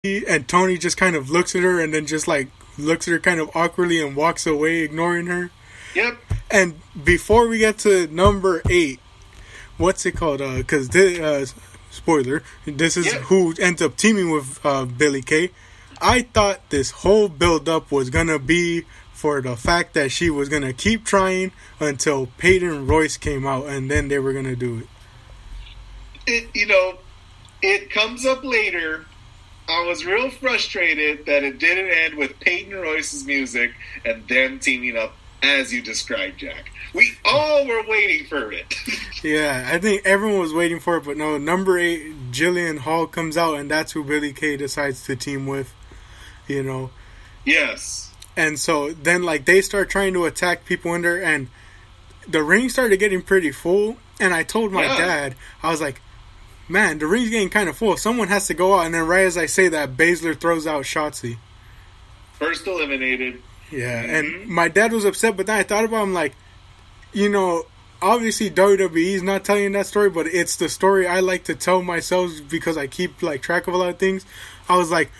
and Tony just kind of looks at her and then just like looks at her kind of awkwardly and walks away, ignoring her. Yep. And before we get to number 8, what's it called? Because spoiler, this is who ends up teaming with Billie Kay. I thought this whole build-up was gonna be for the fact that she was gonna keep trying until Peyton Royce came out, and then they were gonna do it. It comes up later. I was real frustrated that it didn't end with Peyton Royce's music and them teaming up as you described, Jack. We all were waiting for it. Yeah, I think everyone was waiting for it, but no, number 8, Jillian Hall comes out, and that's who Billie Kay decides to team with, Yes. And so then, like, they start trying to attack people in there, and the ring started getting pretty full, and I told my dad, I was like, man, the ring's getting kind of full. Someone has to go out, and then right as I say that, Baszler throws out Shotzi. First eliminated. Yeah, and my dad was upset, but then I thought about him like, obviously WWE's not telling that story, but it's the story I like to tell myself because I keep like track of a lot of things. I was like,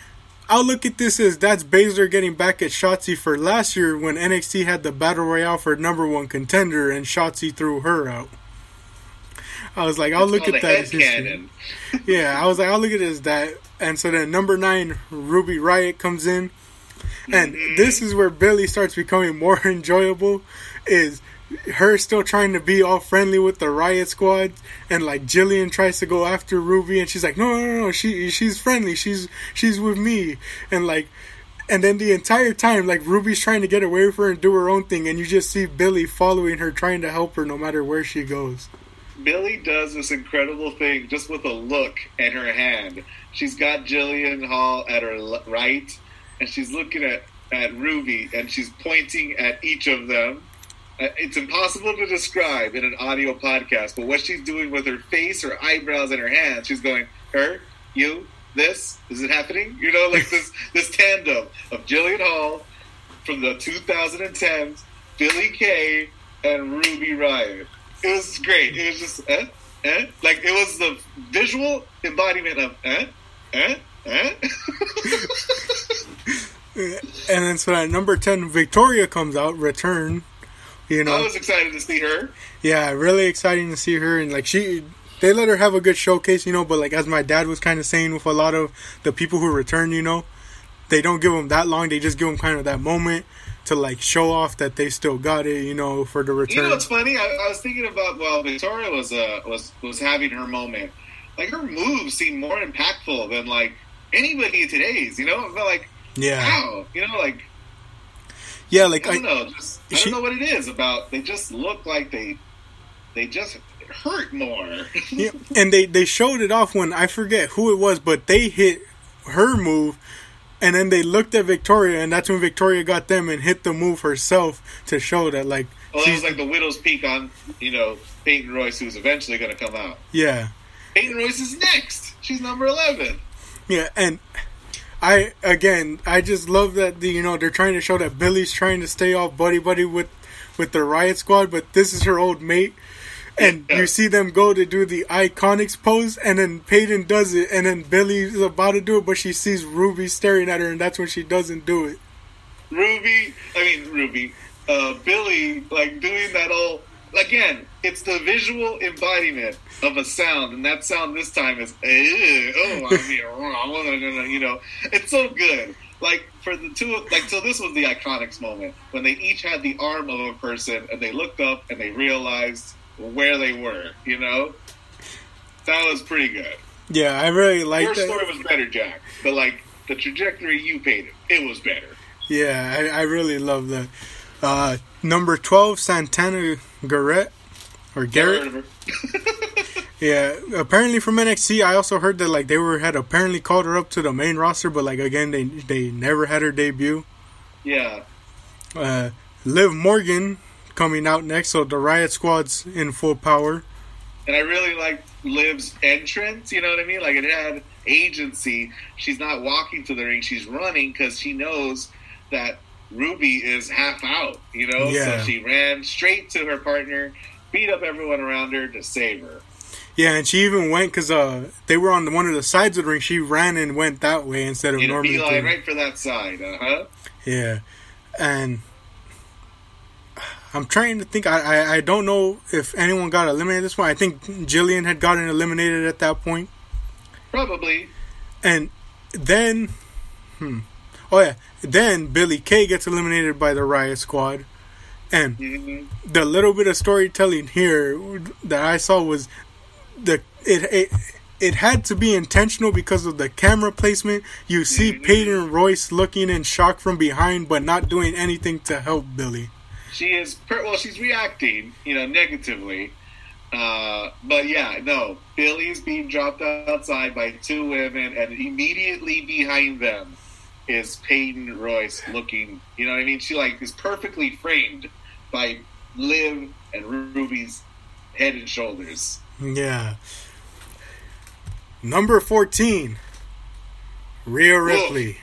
I'll look at this as that's Baszler getting back at Shotzi for last year when NXT had the Battle Royale for number 1 contender and Shotzi threw her out. I was like, I'll look at that as history. Yeah, I was like, I'll look at it as that. And so then number 9, Ruby Riott comes in. And this is where Billie starts becoming more enjoyable, is her still trying to be all friendly with the Riot Squad, and like Jillian tries to go after Ruby, and she's like, no, she's friendly, she's with me, and then the entire time, like, Ruby's trying to get away with her and do her own thing, and you just see Billie following her, trying to help her no matter where she goes. Billie does this incredible thing just with a look at her hand. She's got Jillian Hall at her right, and she's looking at Ruby, and she's pointing at each of them. It's impossible to describe in an audio podcast, but what she's doing with her face, her eyebrows, and her hands, she's going, her, you, this, is it happening? Like this tandem of Jillian Hall from the 2010s, Billie Kay, and Ruby Riott. It was great. It was just, like, it was the visual embodiment of, And then so at number 10, Victoria comes out, return. I was excited to see her. Yeah, really exciting to see her. And like they let her have a good showcase, but like as my dad was kind of saying with a lot of the people who return, they don't give them that long. They just give them kind of that moment to like show off that they still got it, for the return. What's funny? I was thinking about while Victoria was having her moment, like her moves seemed more impactful than like anybody in today's. But like, wow, like. Yeah, like I don't know. I don't know what it is about. They just look like they just hurt more. Yeah, and they showed it off when I forget who it was, but they hit her move, and then they looked at Victoria, and that's when Victoria got them and hit the move herself to show that like. Well, it was like the widow's peak on Peyton Royce, who's eventually going to come out. Yeah, Peyton Royce is next. She's number 11. Yeah, and. I just love that they're trying to show that Billie's trying to stay all buddy with the Riot Squad, but this is her old mate, and you see them go to do the Iconics pose, and then Peyton does it, and then Billie's about to do it, but she sees Ruby staring at her, and that's when she doesn't do it. Billie, like, doing that all, again, it's the visual embodiment of a sound, and that sound this time is, it's so good. Like, for the two, like, so this was the Iconics moment, when they each had the arm of a person, and they looked up, and they realized where they were, That was pretty good. Yeah, I really liked that. Your story was better, Jack, but, like, the trajectory you painted, it was better. Yeah, I really love that. Number 12, Santana Garrett. Or Garrett. Yeah, apparently from NXT, I also heard that like they had apparently called her up to the main roster, but like again, they never had her debut. Yeah. Liv Morgan coming out next, so the Riot Squad's in full power. And I really liked Liv's entrance, you know what I mean? Like, it had agency. She's not walking to the ring, she's running because she knows that Ruby is half out, Yeah. So she ran straight to her partner, beat up everyone around her to save her. Yeah, and she even went because they were on one of the sides of the ring. She ran and went that way instead of normally. Beeline right for that side, Yeah, and I'm trying to think. I don't know if anyone got eliminated this one. I think Jillian had gotten eliminated at that point. Probably. And then, oh yeah, then Billy Kay gets eliminated by the Riot Squad. And the little bit of storytelling here that I saw was it had to be intentional because of the camera placement. You see Peyton Royce looking in shock from behind, but not doing anything to help Billy. She is she's reacting, negatively. But yeah, no, Billy's being dropped outside by two women, and immediately behind them is Peyton Royce looking. You know what I mean? She is perfectly framed by Liv and Ruby's head and shoulders. Yeah. Number 14, Rhea Ripley.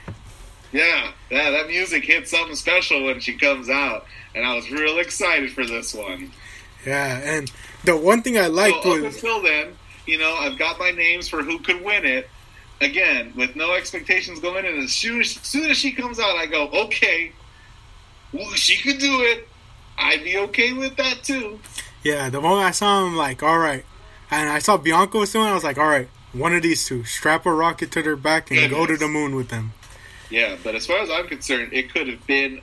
Yeah, that music hits something special when she comes out, and I was real excited for this one. Yeah, and the one thing I liked was... Up until then, I've got my names for who could win it. Again, with no expectations going in, as soon as she comes out, I go, okay, she could do it. I'd be okay with that, too. Yeah, the moment I saw him, all right. And I saw Bianca was doing it, I was like, all right, one of these two. Strap a rocket to their back and go to the moon with them. Yeah, but as far as I'm concerned, it could have been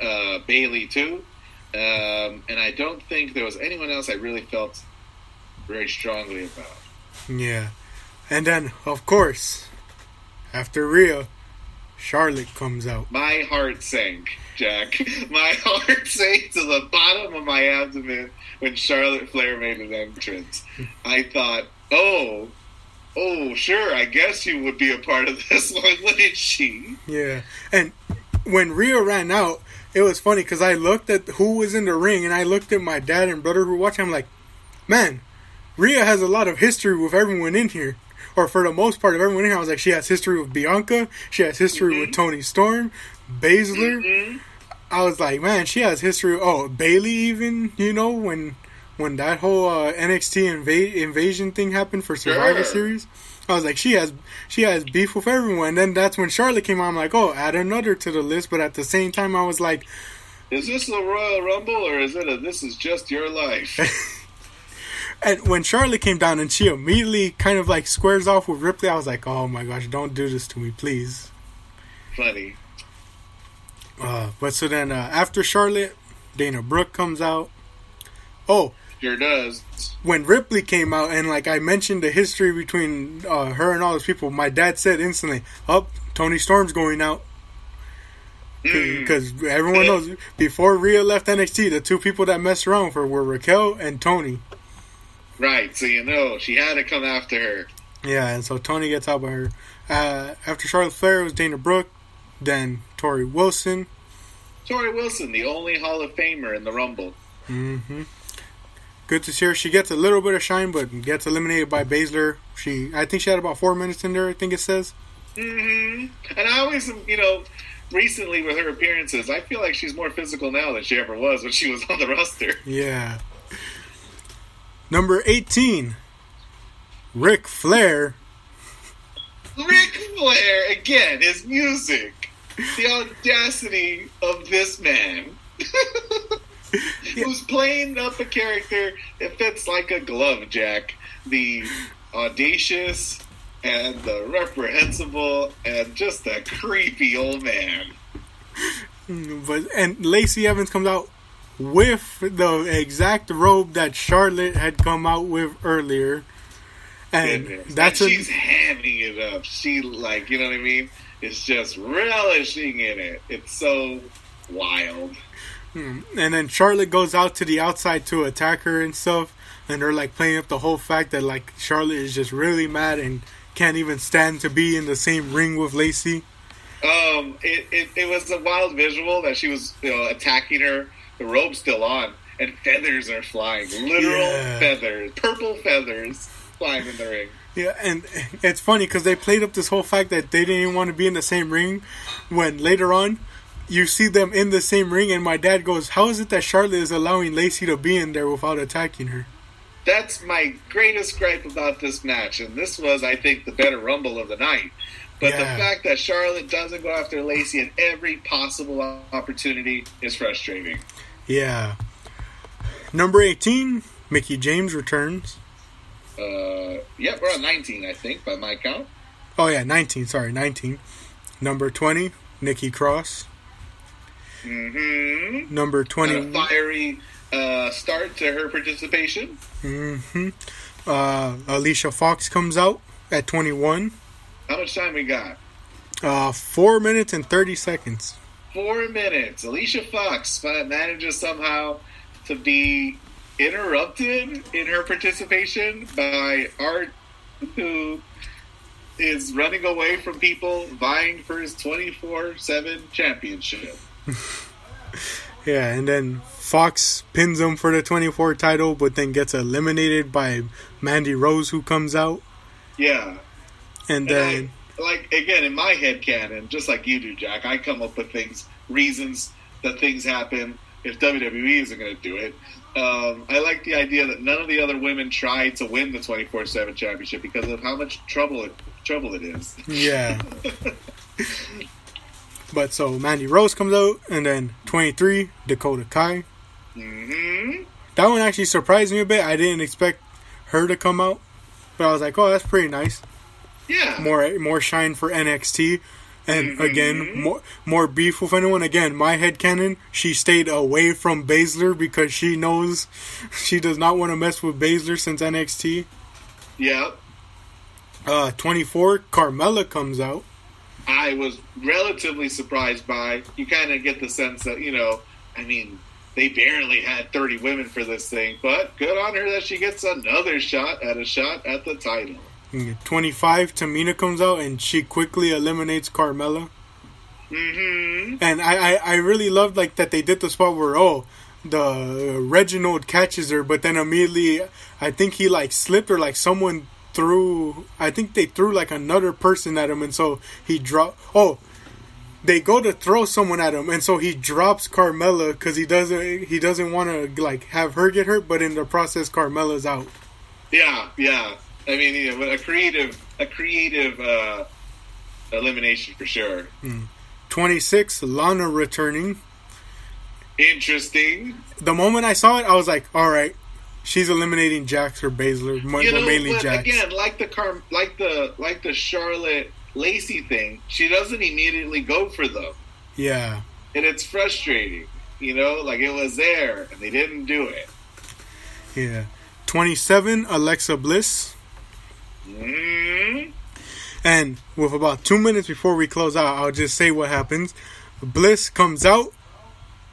Bayley, too. And I don't think there was anyone else I really felt very strongly about. Yeah. And then, of course, after Rhea, Charlotte comes out. My heart sank, Jack. My heart sank to the bottom of my abdomen when Charlotte Flair made an entrance. I thought, oh, sure, I guess you would be a part of this one, wouldn't she? Yeah. And when Rhea ran out, it was funny because I looked at who was in the ring and I looked at my dad and brother who were watching. I'm like, man, Rhea has a lot of history with everyone in here. Or for the most part of everyone in here. I was like, she has history with Bianca. She has history with Toni Storm. Baszler. I was like, man, she has history. Oh, Bayley even, when that whole NXT invasion thing happened for Survivor Series. I was like, she has beef with everyone. And then that's when Charlotte came out. I'm like, oh, add another to the list. But at the same time, I was like, is this a Royal Rumble or is it this is just your life? And when Charlotte came down and she immediately kind of squares off with Ripley, I was like, oh my gosh, don't do this to me, please. Funny. But so then after Charlotte, Dana Brooke comes out. Oh. Sure does. When Ripley came out and I mentioned the history between her and all those people, my dad said instantly, Toni Storm's going out. Because everyone knows, before Rhea left NXT, the two people that messed around with her were Raquel and Toni. Right, so she had to come after her. Yeah, and so Toni gets out by her. After Charlotte Flair, it was Dana Brooke, then Tori Wilson. Tori Wilson, the only Hall of Famer in the Rumble. Mm-hmm. Good to see her. She gets a little bit of shine, but gets eliminated by Baszler. I think she had about 4 minutes in there, I think it says. Mm-hmm. And I always, recently with her appearances, I feel like she's more physical now than she ever was when she was on the roster. Yeah. Number 18, Ric Flair. Ric Flair, again, his music. The audacity of this man. Who's playing up a character that fits like a glove, Jack. The audacious and the reprehensible and just a creepy old man. And Lacey Evans comes out with the exact robe that Charlotte had come out with earlier. And she's hamming it up. She, you know what I mean? It's just relishing in it. It's so wild. And then Charlotte goes out to the outside to attack her and stuff. And they're, playing up the whole fact that, Charlotte is just really mad and can't even stand to be in the same ring with Lacey. It was a wild visual that she was, attacking her. The robe's still on, and feathers are flying. Literal feathers. Purple feathers flying in the ring. Yeah, and it's funny because they played up this whole fact that they didn't even want to be in the same ring when later on you see them in the same ring and my dad goes, how is it that Charlotte is allowing Lacey to be in there without attacking her? That's my greatest gripe about this match. And this was, I think, the better Rumble of the night. But the fact that Charlotte doesn't go after Lacey at every possible opportunity is frustrating. Yeah. Number 18, Mickie James returns. Yep, we're on 19, I think, by my count. Oh, yeah, 19. Sorry, 19. Number 20, Nikki Cross. Mm-hmm. Number 20. A fiery start to her participation. Mm-hmm. Alicia Fox comes out at 21. How much time we got? 4 minutes and 30 seconds. 4 minutes. Alicia Fox manages somehow to be interrupted in her participation by Art, who is running away from people vying for his 24/7 championship. Yeah, and then Fox pins him for the 24 title, but then gets eliminated by Mandy Rose, who comes out. Yeah. And then... again, in my head canon, just like you do, Jack, I come up with reasons that things happen if WWE isn't going to do it. I like the idea that none of the other women tried to win the 24/7 championship because of how much trouble it is. Yeah. But so Mandy Rose comes out, and then 23, Dakota Kai. Mm-hmm. That one actually surprised me a bit. I didn't expect her to come out, but I was like, oh, that's pretty nice. Yeah. More shine for NXT. And again, more beef with anyone. Again, my headcanon, she stayed away from Baszler because she knows she does not want to mess with Baszler since NXT. Yeah. 24, Carmella comes out. I was relatively surprised by. You kind of get the sense that, they barely had 30 women for this thing, but good on her that she gets another shot at the title. 25, Tamina comes out, and she quickly eliminates Carmella. Mm-hmm. And I really loved that they did the spot where, the Reginald catches her, but then immediately, I think he slipped or someone threw, I think they threw another person at him, and so he dropped, they go to throw someone at him, and so he drops Carmella because he doesn't want to have her get hurt, but in the process Carmella's out. Yeah. A creative elimination for sure. 26, Lana returning. Interesting. The moment I saw it, I was like, all right, she's eliminating Jax or Baszler, mainly Jax. Again, like the Charlotte Lacey thing, she doesn't immediately go for them. Yeah. And it's frustrating. It was there and they didn't do it. Yeah. 27, Alexa Bliss. Mm-hmm. And with about 2 minutes before we close out, I'll just say what happens. Bliss comes out,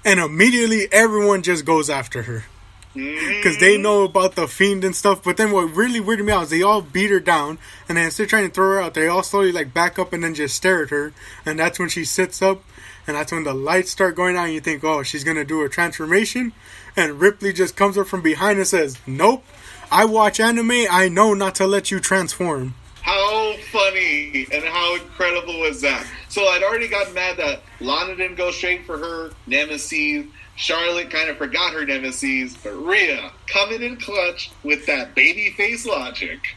and immediately everyone just goes after her. Because they know about the Fiend and stuff. But then what really weirded me out is they all beat her down, and then instead of trying to throw her out, they all slowly back up and then just stare at her. And that's when she sits up, and that's when the lights start going on, and you think, oh, she's going to do a transformation. And Ripley just comes up from behind and says, nope. I watch anime, I know not to let you transform. How funny and how incredible was that? So I'd already gotten mad that Lana didn't go straight for her nemesis. Charlotte kind of forgot her nemesis. But Rhea coming in clutch with that baby face logic.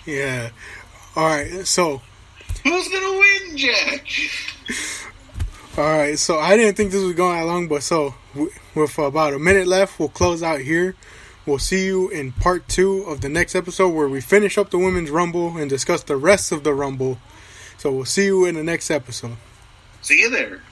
Yeah. Alright, so... who's gonna win, Jack? Alright, so I didn't think this was going that long, but so with about a minute left, we'll close out here. We'll see you in part 2 of the next episode where we finish up the Women's Rumble and discuss the rest of the Rumble. So we'll see you in the next episode. See you there.